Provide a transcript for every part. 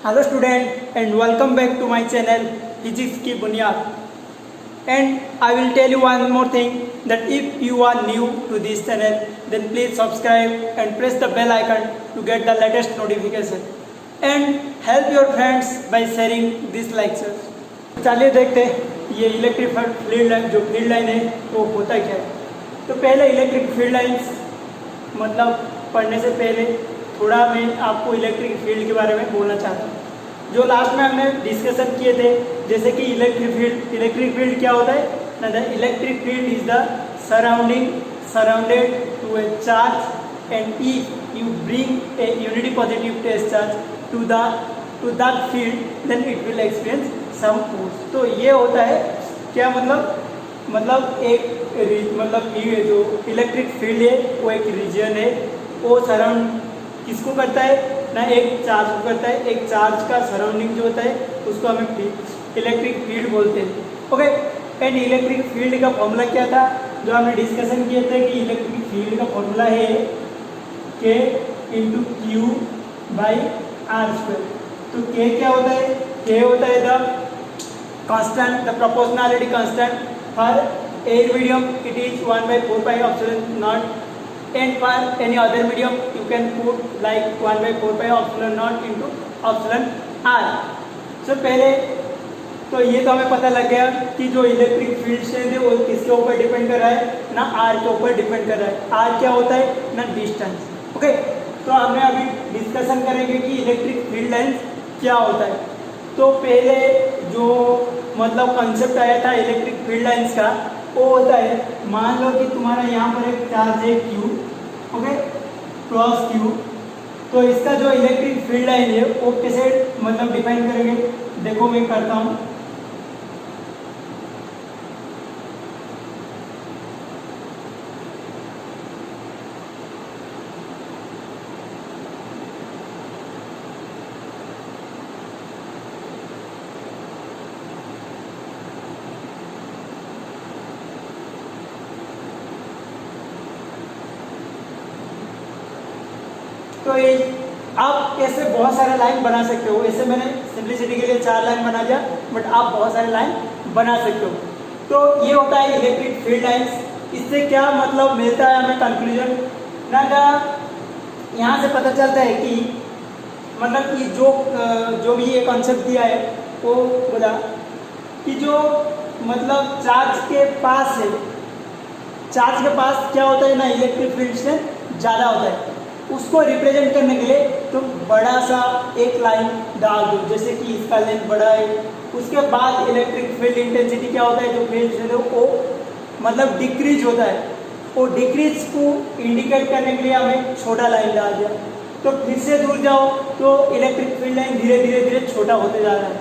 Hello student and welcome back to my channel physics की बुनियाद। And I will tell you one more thing that if you are new to this channel then please subscribe and press the bell icon to get the latest notification and help your friends by sharing this lectures। चलिए देखते हैं ये electric field line, जो field line है वो होता क्या है। तो पहले इलेक्ट्रिक फील्ड लाइंस मतलब पढ़ने से पहले थोड़ा मैं आपको इलेक्ट्रिक फील्ड के बारे में बोलना चाहता हूँ। जो लास्ट में हमने डिस्कशन किए थे, जैसे कि इलेक्ट्रिक फील्ड क्या होता है ना, the electric field is the surrounded to a charge and if you bring a unity positive test charge to that field then it will experience some force. तो ये होता है क्या, मतलब ये जो इलेक्ट्रिक फील्ड है वो एक रीजन है, वो सराउंड किसको करता है ना, एक चार्ज को करता है। एक चार्ज का सराउंडिंग जो होता है उसको हमें इलेक्ट्रिक फील्ड बोलते हैं। ओके, एंड इलेक्ट्रिक फील्ड का फॉर्मूला क्या था जो हमने डिस्कशन किए थे कि इलेक्ट्रिक फील्ड का फॉर्मूला है K into Q by R square. तो K क्या होता है, K होता है the constant, the proportionality constant for air medium it is 1/4 pi epsilon naught, and for any other medium you can put like 1/4 pi epsilon naught into epsilon r। so पहले तो ये तो हमें पता लग गया कि जो इलेक्ट्रिक फील्ड स्ट्रेंथ है वो किसके ऊपर डिपेंड कर रहा है ना, r के ऊपर डिपेंड कर रहा है। r क्या होता है ना, डिस्टेंस। ओके, तो हमें अभी डिस्कशन करेंगे कि इलेक्ट्रिक फील्ड लाइंस क्या होता है। तो पहले जो मतलब कंसेप्ट आया था इलेक्ट्रिक फील्ड लाइंस का, वो होता है, मान लो कि तुम्हारा यहाँ पर एक चार्ज है Q, ओके, क्रॉस Q। तो इसका जो इलेक्ट्रिक फील्ड लाइन है वो कैसे मतलब डिफाइन करेंगे, देखो मैं करता हूँ। तो ये आप ऐसे बहुत सारे लाइन बना सकते हो। ऐसे मैंने सिंपलिसिटी के लिए 4 लाइन बना दिया, बट आप बहुत सारे लाइन बना सकते हो। तो ये होता है इलेक्ट्रिक फील्ड लाइंस। इससे क्या मतलब मिलता है हमें कंक्लूजन ना, यहाँ से पता चलता है कि मतलब कि जो भी ये कॉन्सेप्ट दिया है वो बोला कि जो मतलब चार्ज के पास है, चार्ज के पास क्या होता है ना, इलेक्ट्रिक फील्ड से ज़्यादा होता है। उसको रिप्रेजेंट करने के लिए तुम बड़ा सा एक लाइन डाल दो, जैसे कि इसका लेंथ बड़ा है। उसके बाद इलेक्ट्रिक फील्ड इंटेंसिटी क्या होता है, जो फील्ड है वो मतलब डिक्रीज होता है। वो डिक्रीज को इंडिकेट करने के लिए हमें छोटा लाइन डाल दिया। तो फिर से दूर जाओ तो इलेक्ट्रिक फील्ड लाइन धीरे धीरे छोटा होते जा रहा है।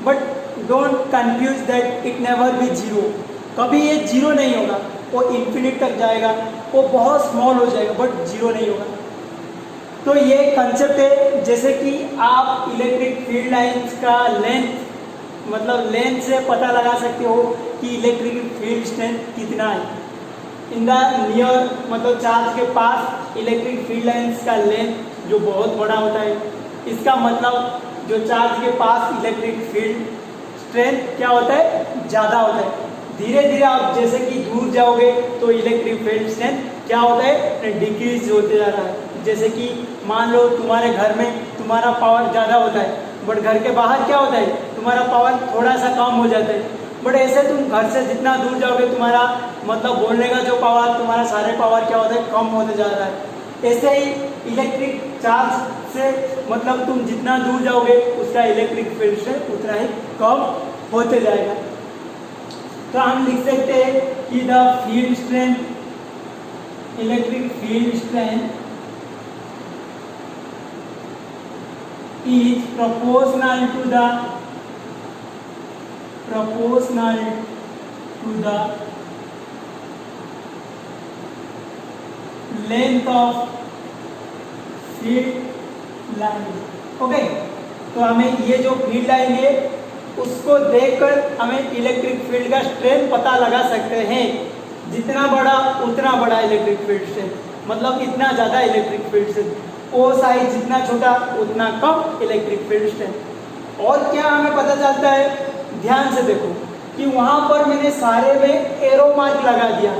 But don't confuse that it never be zero. कभी ये जीरो नहीं होगा, वो इन्फिनिट तक जाएगा, वो बहुत स्मॉल हो जाएगा, बट जीरो नहीं होगा। तो ये कंसेप्ट है, जैसे कि आप इलेक्ट्रिक फील्ड लाइंस का लेंथ मतलब लेंथ से पता लगा सकते हो कि इलेक्ट्रिक फील्ड स्ट्रेंथ कितना है। इन द नियर मतलब चार्ज के पास इलेक्ट्रिक फील्ड लाइंस का लेंथ जो बहुत बड़ा होता है, इसका मतलब जो चार्ज के पास इलेक्ट्रिक फील्ड स्ट्रेंथ क्या होता है, ज़्यादा होता है। धीरे धीरे आप जैसे कि दूर जाओगे तो इलेक्ट्रिक फील्ड स्ट्रेंथ क्या होता है, डिक्रीज होते जा रहा है। जैसे कि मान लो तुम्हारे घर में तुम्हारा पावर ज़्यादा होता है, बट घर के बाहर क्या होता है, तुम्हारा पावर थोड़ा सा कम हो जाता है। बट ऐसे तुम घर से जितना दूर जाओगे तुम्हारा मतलब बोलने का जो पावर, तुम्हारा सारे पावर क्या होता है, कम होते जा रहा है। ऐसे ही इलेक्ट्रिक चार्ज से मतलब तुम जितना दूर जाओगे उसका इलेक्ट्रिक फील्ड से उतना ही कम होते जाएगा। तो हम लिख सकते हैं कि the field strength, electric field strength is proportional to the length of field line। Okay, तो हमें ये जो फील्ड लाइन है उसको देखकर हमें इलेक्ट्रिक फील्ड का स्ट्रेंथ पता लगा सकते हैं। जितना बड़ा उतना बड़ा इलेक्ट्रिक फील्ड स्ट्रेंथ, मतलब इतना ज़्यादा इलेक्ट्रिक फील्ड स्ट्रेंथ। ओ साइज जितना छोटा उतना कम इलेक्ट्रिक फील्ड स्ट्रेंथ। और क्या हमें पता चलता है, ध्यान से देखो कि वहां पर मैंने सारे में एरो मार्क लगा दिया।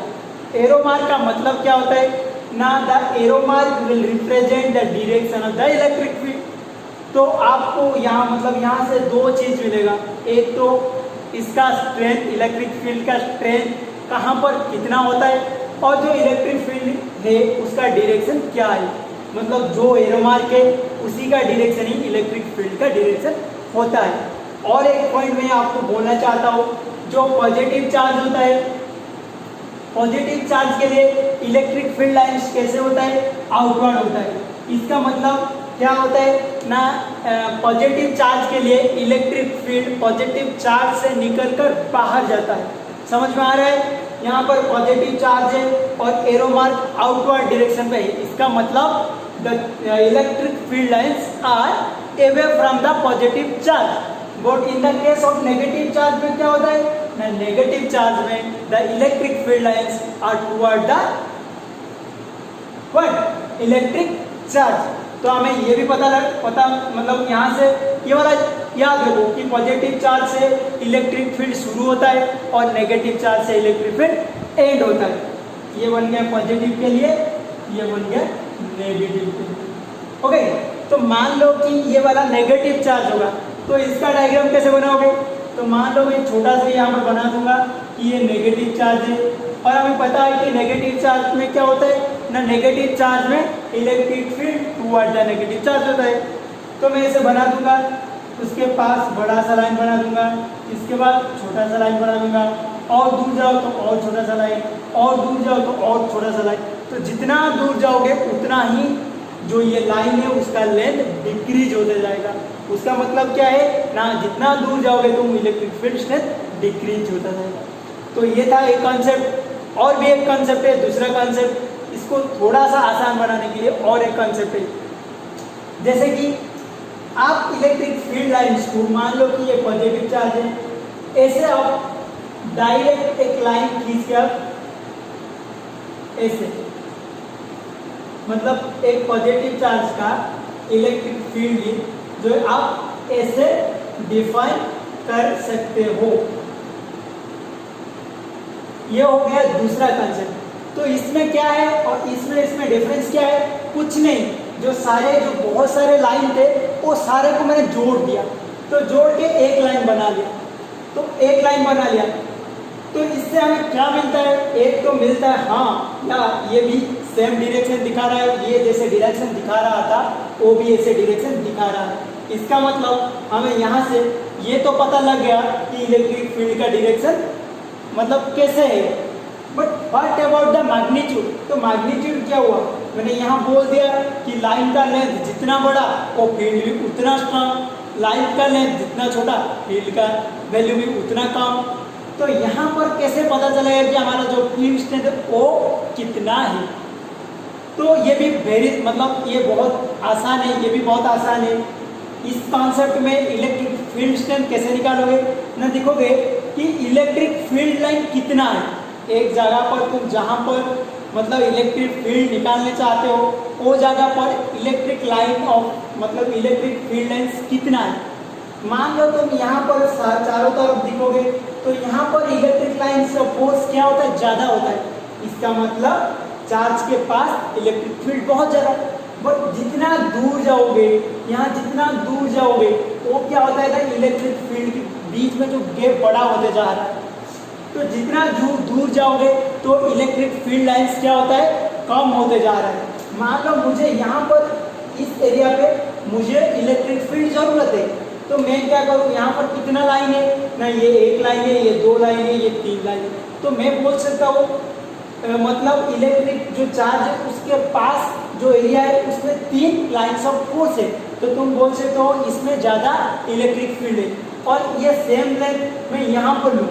एरो मार्क का मतलब क्या होता है ना, the arrow mark will represent the direction of the electric field. तो आपको यहाँ मतलब यहाँ से दो चीज मिलेगा, एक तो इसका स्ट्रेंथ, इलेक्ट्रिक फील्ड का स्ट्रेंथ कहाँ पर कितना होता है, और जो इलेक्ट्रिक फील्ड है उसका डायरेक्शन क्या है, मतलब जो एरो मार्क है उसी का डायरेक्शन ही इलेक्ट्रिक फील्ड का डायरेक्शन होता है। और एक पॉइंट मैं आपको बोलना चाहता हूँ, जो पॉजिटिव चार्ज होता है, पॉजिटिव चार्ज के लिए इलेक्ट्रिक फील्ड लाइंस कैसे होता है, आउटवर्ड होता है। इसका मतलब क्या होता है ना, पॉजिटिव चार्ज के लिए इलेक्ट्रिक फील्ड पॉजिटिव चार्ज से निकलकर बाहर जाता है। समझ में आ रहा है, यहाँ पर पॉजिटिव चार्ज है और एरो मार्क आउटवर्ड डायरेक्शन पे है। इसका मतलब the electric field lines are away from the positive charge. But in the case of negative charge में क्या होता है ना, नेगेटिव चार्ज में the electric field lines are toward the what, electric charge. तो हमें ये भी पता मतलब यहाँ से ये वाला याद रखो कि पॉजिटिव चार्ज से इलेक्ट्रिक फील्ड शुरू होता है और नेगेटिव चार्ज से इलेक्ट्रिक फील्ड एंड होता है। ये बन गया पॉजिटिव के लिए, ये बन गया नेगेटिव के लिए। ओके, तो मान लो कि ये वाला नेगेटिव चार्ज होगा, तो इसका डायग्राम कैसे बनाओगे, तो मान लो मैं छोटा सा यहाँ पर बना दूंगा कि ये नेगेटिव चार्ज है, और हमें पता है कि नेगेटिव चार्ज में क्या होता है ना, नेगेटिव चार्ज में electric field toward the negative charge होता है। तो मैं इसे बना दूंगा, उसके पास बड़ा सा लाइन बना दूंगा, इसके बाद छोटा सा लाइन बना दूंगा, और दूर जाओ तो और छोटा सा लाइन, और दूर जाओ तो और छोटा सा लाइन। तो जितना दूर जाओगे उतना ही जो ये लाइन है उसका लेंथ डिक्रीज होते जाएगा। उसका मतलब क्या है ना, जितना दूर जाओगे तुम इलेक्ट्रिक फील्ड स्ट्रेंथ डिक्रीज होता जाएगा। तो ये था एक कॉन्सेप्ट। और भी एक कॉन्सेप्ट है, दूसरा कॉन्सेप्ट, इसको थोड़ा सा आसान बनाने के लिए और एक कॉन्सेप्ट है। जैसे कि आप इलेक्ट्रिक फील्ड लाइंस को, मान लो कि ये पॉजिटिव चार्ज है, ऐसे आप डायरेक्ट एक लाइन खींच के आप ऐसे, मतलब एक पॉजिटिव चार्ज का इलेक्ट्रिक फील्ड जो आप ऐसे डिफाइन कर सकते हो। ये हो गया दूसरा कंसेप्ट। तो इसमें क्या है और इसमें डिफरेंस क्या है, कुछ नहीं, जो बहुत सारे लाइन थे वो सारे को मैंने जोड़ दिया, तो जोड़ के एक लाइन बना लिया। तो एक लाइन बना लिया तो इससे हमें क्या मिलता है, एक तो मिलता है हाँ या ये भी सेम डायरेक्शन दिखा रहा है, ये जैसे डायरेक्शन दिखा रहा था वो भी ऐसे डायरेक्शन दिखा रहा है। इसका मतलब हमें यहाँ से ये तो पता लग गया कि इलेक्ट्रिक फील्ड का डायरेक्शन मतलब कैसे है। But what about the magnitude, तो मैग्नीट्यूड क्या हुआ, मैंने यहाँ बोल दिया कि लाइन का लेंथ जितना बड़ा वो फील्ड भी उतना स्ट्रॉन्ग, लाइन का लेंथ जितना छोटा फील्ड का वैल्यू भी उतना कम। तो यहाँ पर कैसे पता चलेगा कि हमारा जो फील्ड स्ट्रेंथ है वो कितना है। तो ये भी मतलब ये बहुत आसान है, ये भी बहुत आसान है। इस कॉन्सेप्ट में इलेक्ट्रिक फील्ड स्ट्रेंथ कैसे निकालोगे ना, देखोगे कि इलेक्ट्रिक फील्ड लाइन कितना है, एक जगह पर तुम जहाँ पर मतलब इलेक्ट्रिक फील्ड निकालने चाहते हो वो जगह पर इलेक्ट्रिक लाइन ऑफ मतलब इलेक्ट्रिक फील्ड लाइन्स कितना है। मान लो तुम यहाँ पर चारों तरफ दिखोगे तो यहाँ पर इलेक्ट्रिक लाइन का फोर्स क्या होता है, ज़्यादा होता है। इसका मतलब चार्ज के पास इलेक्ट्रिक फील्ड बहुत ज़्यादा। बट जितना दूर जाओगे, यहाँ जितना दूर जाओगे वो क्या होता है ना, इलेक्ट्रिक फील्ड के बीच में जो गैप बड़ा होते जा रहा है। तो जितना दूर जाओगे तो इलेक्ट्रिक फील्ड लाइंस क्या होता है, कम होते जा रहा है। मान लो मुझे यहाँ पर इस एरिया पे मुझे इलेक्ट्रिक फील्ड जरूरत है, तो मैं क्या करूँ, यहाँ पर कितना लाइन है ना, ये एक लाइन है, ये दो लाइन है, ये तीन लाइन है। तो मैं बोल सकता हूँ मतलब इलेक्ट्रिक जो चार्ज है उसके पास जो एरिया है उसमें तीन लाइन्स ऑफ फोर्स है, तो तुम बोल सकते हो इसमें ज़्यादा इलेक्ट्रिक फील्ड है। और ये सेम लेंथ मैं यहाँ पर लूँ,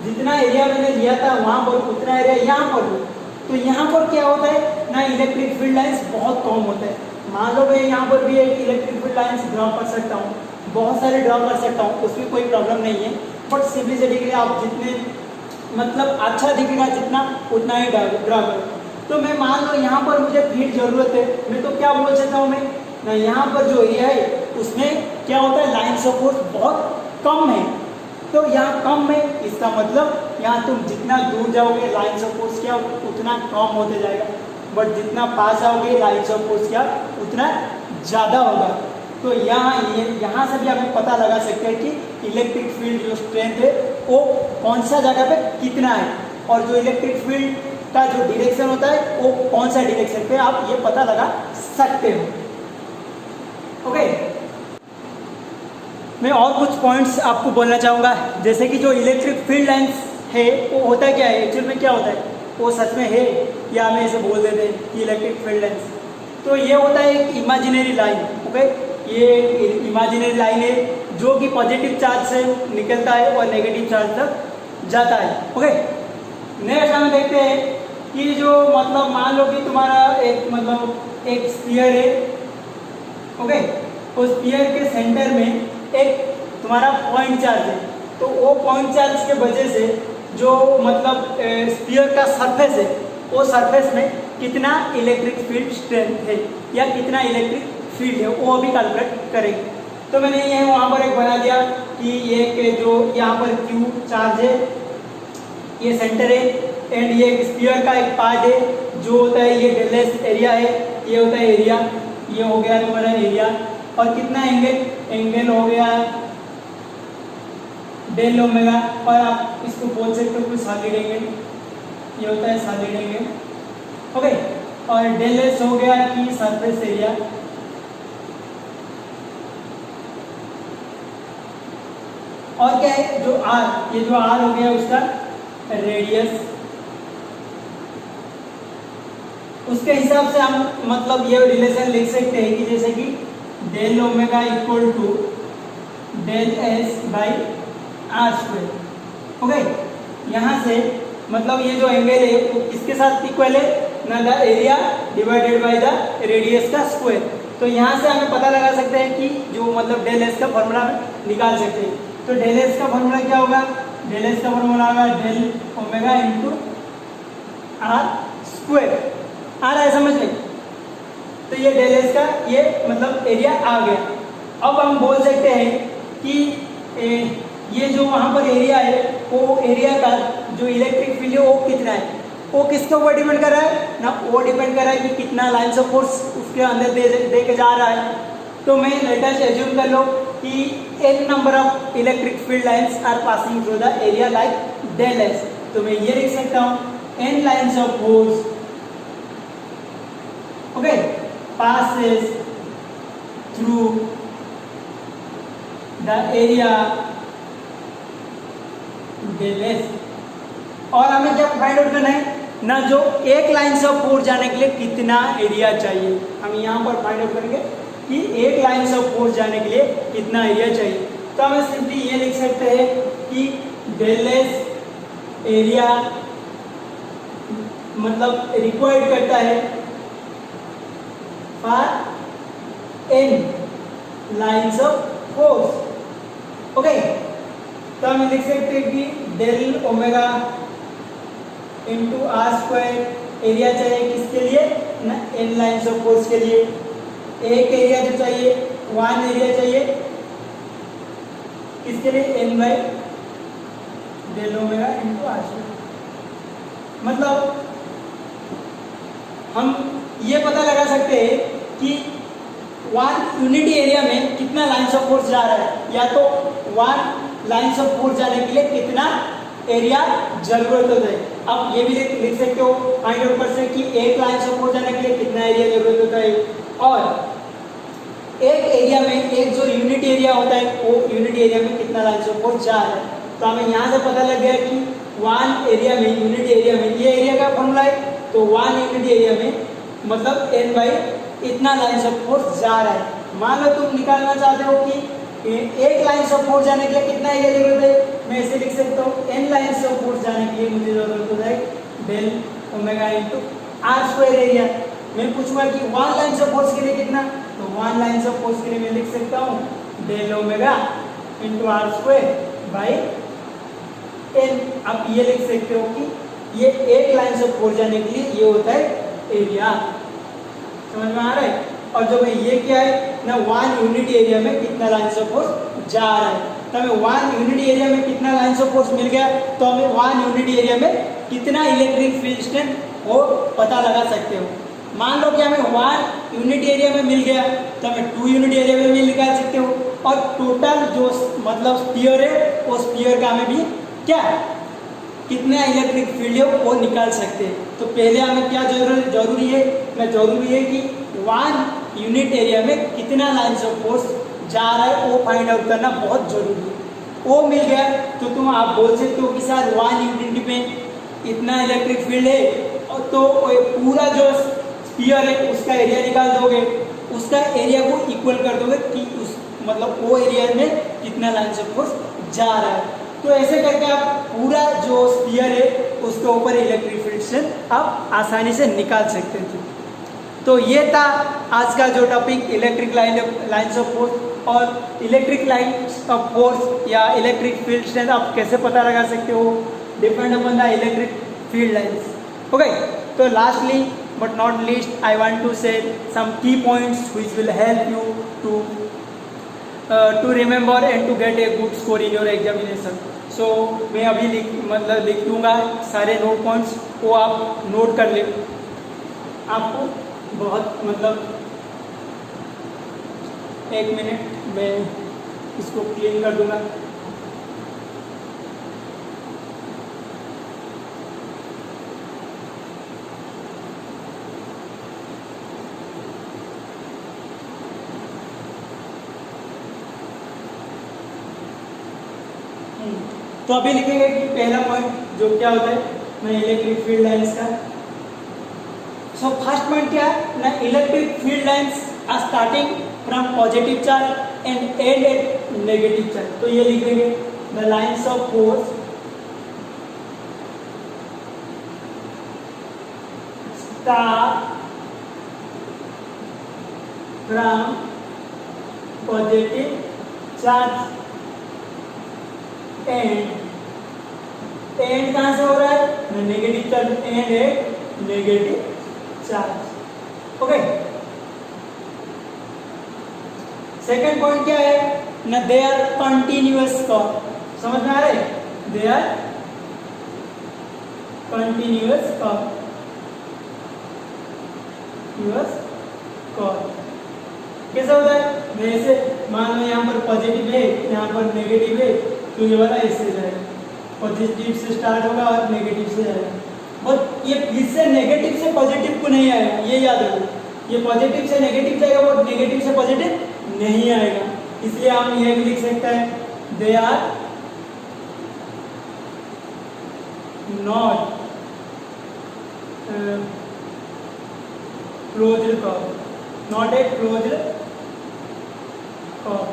जितना एरिया मैंने लिया था वहाँ पर उतना एरिया यहाँ पर लूँ, तो यहाँ पर क्या होता है ना, इलेक्ट्रिक फील्ड लाइन्स बहुत कम होता है। मान लो मैं यहाँ पर भी एक इलेक्ट्रिक फील्ड लाइन्स ड्रॉ कर सकता हूँ, बहुत सारे ड्रॉ कर सकता हूँ, उसमें कोई प्रॉब्लम नहीं है। बट सिंपलिसिटी के लिए आप जितने मतलब अच्छा दिखेगा जितना उतना ही ड्रॉ करो। तो मैं मान लो यहाँ पर मुझे फील्ड जरूरत है, मैं तो क्या बोल सकता हूँ मैं ना, यहाँ पर जो एरिया है उसमें क्या होता है, लाइन्स ऑफ फोर्स बहुत कम है। तो यहाँ कम है, इसका मतलब यहाँ तुम जितना दूर जाओगे लाइन्स ऑफ फोर्स क्या उतना कम होते जाएगा, बट जितना पास आओगे लाइन्स ऑफ फोर्स क्या उतना ज़्यादा होगा। तो यहाँ से भी हमें पता लगा सकते हैं कि इलेक्ट्रिक फील्ड जो स्ट्रेंथ है वो कौन सा जगह पे कितना है, और जो इलेक्ट्रिक फील्ड का जो डायरेक्शन होता है वो कौन सा डायरेक्शन पे आप ये पता लगा सकते हो। ओके, मैं और कुछ पॉइंट्स आपको बोलना चाहूँगा, जैसे कि जो इलेक्ट्रिक फील्ड लाइंस है वो होता क्या है, एक्चुअल में क्या होता है, वो सच में है या हमें ऐसे बोल देते हैं कि इलेक्ट्रिक फील्ड लाइंस। तो ये होता है एक इमेजिनरी लाइन। ओके, ये इमेजिनरी लाइन है जो कि पॉजिटिव चार्ज से निकलता है और नेगेटिव चार्ज तक जाता है। ओके, नेक्स्ट हम देखते हैं कि जो मतलब मान लो कि तुम्हारा एक स्फीयर है। ओके, उस स्फीयर के सेंटर में एक तुम्हारा पॉइंट चार्ज है, तो वो पॉइंट चार्ज के वजह से जो मतलब स्फीयर का सरफेस है वो सरफेस में कितना इलेक्ट्रिक फील्ड स्ट्रेंथ है या कितना इलेक्ट्रिक फील्ड है वो अभी कैलकुलेट करेंगे। तो मैंने ये वहाँ पर एक बना दिया कि एक जो यहाँ पर क्यू चार्ज है, ये सेंटर है, एंड ये एक स्फीयर का एक पार्ट है जो होता है ये डेलेस एरिया है, ये होता है एरिया, ये हो गया तुम्हारा एरिया, और कितना एंगल हो गया डेल ओमेगा, और आप इसको बोल सकते हो कोई सॉलिड एंगल, ये होता है सॉलिड एंगल। ओके, और डेल एस हो गया कि सरफेस एरिया, और क्या है जो आर, ये जो आर हो गया उसका रेडियस। उसके हिसाब से हम मतलब ये रिलेशन लिख सकते हैं कि जैसे कि del omega equal to del S by R square. Okay, यहाँ से मतलब ये जो एंगल है वो किसके साथ इक्वल है ना, the area divided by the radius का स्क्वायर। तो यहाँ से हमें पता लगा सकते हैं कि जो मतलब डेल एस का फॉर्मूला निकाल सकते हैं। तो डेल एस का फॉर्मूला क्या होगा, डेल एस का फॉर्मूला होगा del omega into R square. आ रहा है समझ में? तो ये डेल एस का ये मतलब एरिया आ गया। अब हम बोल सकते हैं कि ये जो वहाँ पर एरिया है वो एरिया का जो इलेक्ट्रिक फील्ड है वो कितना है, वो किसके ऊपर डिपेंड कर रहा है ना, वो डिपेंड कर रहा है कि कितना लाइन्स ऑफ फोर्स उसके अंदर दे के जा रहा है। तो मैं लेट अस एज्यूम कर लो कि n number of electric field lines are passing through the area like del S. तो मैं ये लिख सकता हूँ n lines of force okay passes through the area del S। और हमें क्या फाइंड आउट करना है ना, जो एक लाइन से फोर्स जाने के लिए कितना एरिया चाहिए, हम यहाँ पर फाइंड आउट करेंगे कि एक लाइन से फोर्स जाने के लिए कितना एरिया चाहिए। तो हमें सिंपली ये लिख सकते हैं कि डेल एस एरिया मतलब रिक्वायर्ड करता है for n lines of force. Okay, तो हम लिख सकते हैं कि del omega into R square area चाहिए किसके लिए ना, n लाइन्स ऑफ फोर्स के लिए। एक एरिया जो चाहिए वन एरिया चाहिए किसके लिए, n by del omega into R square. मतलब हम ये पता लगा सकते हैं कि वन यूनिट एरिया में कितना लाइन्स ऑफ फोर्स जा रहा है, या तो वन लाइन्स ऑफ फोर्स जाने के लिए कितना एरिया जरूरत होता है। अब ये भी लिख सकते हो फाइंड आउट कर सकते कि एक लाइन्स ऑफ फोर्स जाने के लिए कितना एरिया जरूरत होता है, और एक एरिया में एक जो यूनिट एरिया होता है वो यूनिट एरिया में कितना लाइन्स ऑफ फोर्स जा रहा है। तो हमें यहाँ से पता लग गया कि वन एरिया में यूनिट एरिया में ये एरिया का फॉर्मूला है, तो वन यूनिट एरिया में मतलब n बाई इतना लाइन्स ऑफ फोर्स जा रहा है। मान लो तुम निकालना चाहते हो कि एक लाइन्स ऑफ फोर्स जाने के लिए कितना एरिया जरूरत है, मैं इसे लिख सकता हूँ n लाइन्स ऑफ फोर्स जाने के लिए मुझे जरूरत होता है del omega into R square area. मैं पूछूंगा कि वन लाइन्स ऑफ फोर्स के लिए कितना, तो वन लाइन्स ऑफ फोर्स के लिए मैं लिख सकता हूँ del omega into R square by n। आप ये लिख सकते हो कि ये एक लाइन से फोर्स जाने के लिए ये होता है एरिया। समझ में आ रहा है? और जो ये क्या है ना, 1 यूनिट एरिया में कितना लाइन ऑफ फोर्स जा रहा है। तो हमें 1 यूनिट एरिया में कितना लाइन ऑफ फोर्स मिल गया, तो हमें 1 यूनिट एरिया में कितना इलेक्ट्रिक फील्ड स्ट्रेंथ वो पता लगा सकते हो। मान लो कि हमें 1 यूनिट एरिया में मिल गया, तो हमें 2 यूनिट एरिया में भी निकाल सकते हो। और टोटल जो मतलब स्फीयर है, वो स्फीयर का हमें भी क्या कितना इलेक्ट्रिक फील्ड है वो निकाल सकते हैं। तो पहले हमें क्या जरूरी है ना, जरूरी है कि 1 यूनिट एरिया में कितना लाइन्स ऑफ फोर्स जा रहा है वो फाइंड आउट करना बहुत जरूरी है। वो मिल गया तो तुम आप बोल सकते हो कि सर 1 यूनिट में इतना इलेक्ट्रिक फील्ड है, और तो पूरा जो स्फीयर है उसका एरिया निकाल दोगे, उसका एरिया को इक्वल कर दोगे कि उस मतलब वो एरिया में कितना लाइन्स ऑफ फोर्स जा रहा है। तो ऐसे करके आप पूरा जो स्फीयर है उसके ऊपर इलेक्ट्रिक फील्ड से आप आसानी से निकाल सकते थे। तो ये था आज का जो topic electric lines of force और इलेक्ट्रिक लाइन्स ऑफ फोर्स या इलेक्ट्रिक फील्ड स्ट्रेंथ आप कैसे पता लगा सकते हो, depend upon the electric field lines. Okay, तो lastly but not least I want to say some key points which will help you to remember and to get a good score in your examination. So मैं अभी लिख दूंगा सारे note points, वो आप note कर ले। आपको बहुत मतलब 1 मिनट मैं इसको क्लीन कर दूंगा। तो अभी लिखेंगे कि पहला पॉइंट जो क्या होता है ना इलेक्ट्रिक फील्ड लाइंस का। सो फर्स्ट पॉइंट क्या है ना, electric field lines are starting from positive charge and end at negative charge. तो ये लिखेंगे the lines of force start from positive charge and कहां से हो रहा है, negative charge, end at negative charge. Okay, second point क्या है ना, दे आर कंटिन्यूअस कर्व। समझ में आ रहा है, दे आर कंटिन्यूअस कर्व। कैसा होता है, जैसे मान लो यहाँ पर पॉजिटिव है, यहाँ पर नेगेटिव है, तो ये वाला ऐसे जाएगा, पॉजिटिव से स्टार्ट होगा और नेगेटिव से जाएगा। और ये फिर से नेगेटिव से पॉजिटिव को नहीं आएगा, ये याद रखो। ये पॉजिटिव से नेगेटिव जाएगा, वो नेगेटिव से पॉजिटिव नहीं आएगा। इसलिए हम ये भी लिख सकते हैं they are not closed curve, not a closed curve.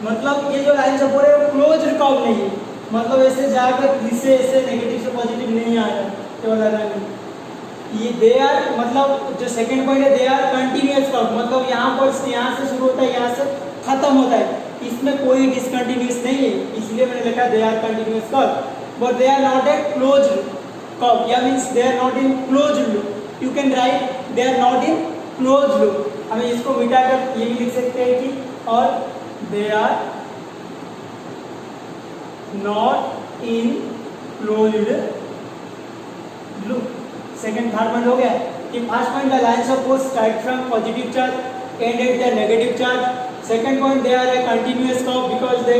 मतलब ये जो लाइन सपोर्ट है वो क्लोज्ड कर्व नहीं है, मतलब ऐसे जाकर फिर से ऐसे नेगेटिव से पॉजिटिव नहीं आएगा, केवल नहीं। ये दे आर मतलब जो सेकंड पॉइंट है, दे आर कंटिन्यूअस कर्व, मतलब यहाँ पर यहाँ से शुरू होता है, यहाँ से खत्म होता है, इसमें कोई डिसकंटिन्यूअस नहीं है, इसलिए मैंने लिखा they are continuous curve. But they are not a closed curve, या means they are not in closed loop. You can write they are not in closed loop. हमें इसको मिटाकर ये भी लिख सकते हैं कि और they are not in closed loop. Second third point हो गया कि first point the lines of force start from positive charge end at the negative charge. Second point, they are a continuous curve because they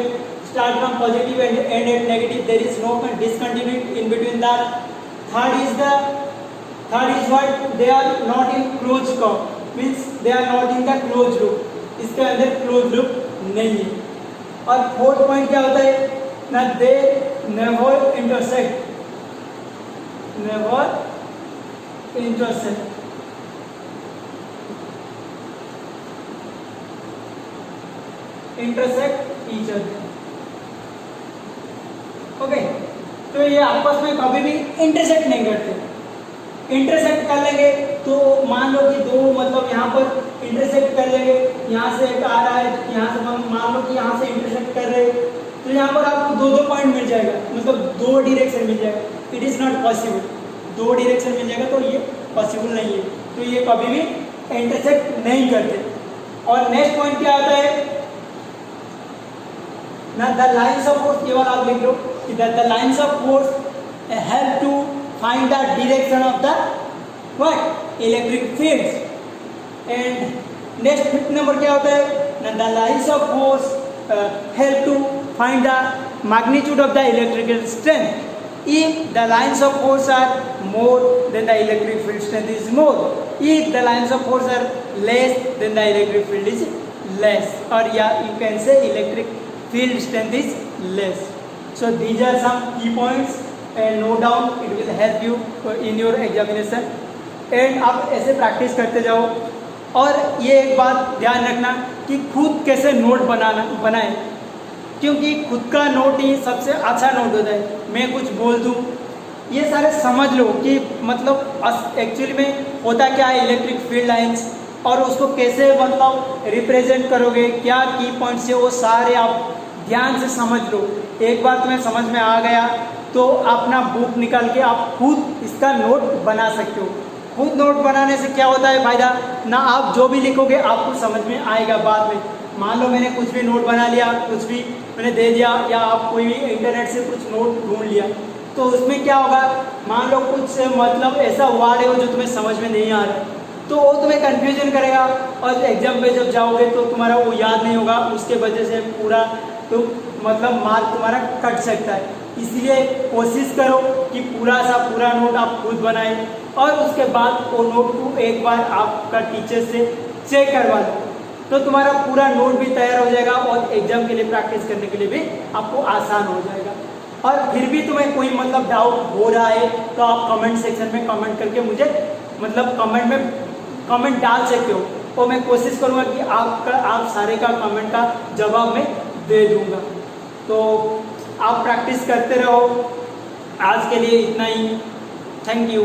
start from positive and end at negative. There is no discontinuity in between that. Third is what? They are not in closed curve, means they are not in the closed loop. इसके अंदर closed loop नहीं है। और fourth point क्या होता है ना, they never intersect, never intersect. Intersect each other. Okay, तो ये आपस में कभी भी इंटरसेक्ट नहीं करते। इंटरसेक्ट कर लेंगे तो मान लो कि दो मतलब यहाँ पर इंटरसेक्ट कर लेंगे, यहाँ से एक आ रहा है, यहाँ से मान लो कि यहाँ से इंटरसेक्ट कर रहे हैं, तो यहाँ पर आपको दो पॉइंट मिल जाएगा, मतलब दो डायरेक्शन मिल जाएगा। It is not possible. 2 direction मिल जाएगा तो ये पॉसिबल नहीं है, तो ये कभी भी इंटरसेक्ट नहीं करते। और नेक्स्ट पॉइंट क्या आता है ना, द लाइन्स ऑफ फोर्स, केवल आप लिख लो कि the lines of force help to find the direction of the what electric fields. And next 5th number क्या होता है ना, the lines of force help to find the magnitude of the electrical strength if the lines of force are more then the electric field strength is more, if the lines of force are less then the electric field is less, or yeah you can say electric field strength is less. So these are some key points and note down, it will help you in your examination and आप ऐसे practice करते जाओ। और ये एक बात ध्यान रखना कि खुद कैसे नोट बनाएं, क्योंकि खुद का नोट ही सबसे अच्छा नोट होता है। मैं कुछ बोल दूँ, ये सारे समझ लो कि मतलब एक्चुअली में होता क्या है इलेक्ट्रिक फील्ड लाइंस, और उसको कैसे मतलब रिप्रेजेंट करोगे, क्या की पॉइंट्स है, वो सारे आप ध्यान से समझ लो। एक बार तुम्हें समझ में आ गया तो अपना बुक निकाल के आप खुद इसका नोट बना सकते हो। खुद नोट बनाने से क्या होता है फायदा ना, आप जो भी लिखोगे आपको समझ में आएगा बाद में। मान लो मैंने कुछ भी नोट बना लिया, कुछ भी मैंने दे दिया, या आप कोई भी इंटरनेट से कुछ नोट ढूंढ लिया, तो उसमें क्या होगा, मान लो कुछ मतलब ऐसा वर्ड है जो तुम्हें समझ में नहीं आ रहा, तो वो तुम्हें कंफ्यूजन करेगा और एग्जाम में जब जाओगे तो तुम्हारा वो याद नहीं होगा, उसके वजह से पूरा तो मतलब मार्क तुम्हारा कट सकता है। इसलिए कोशिश करो कि पूरा नोट आप खुद बनाएं और उसके बाद वो नोट को एक बार आपका टीचर से चेक करवा लो, तो तुम्हारा पूरा नोट भी तैयार हो जाएगा और एग्जाम के लिए प्रैक्टिस करने के लिए भी आपको आसान हो जाएगा। और फिर भी तुम्हें कोई मतलब डाउट हो रहा है तो आप कमेंट सेक्शन में कमेंट करके मुझे मतलब कमेंट डाल सकते हो, तो मैं कोशिश करूँगा कि आप सारे का कमेंट का जवाब मैं दे दूँगा। तो आप प्रैक्टिस करते रहो। आज के लिए इतना ही, थैंक यू।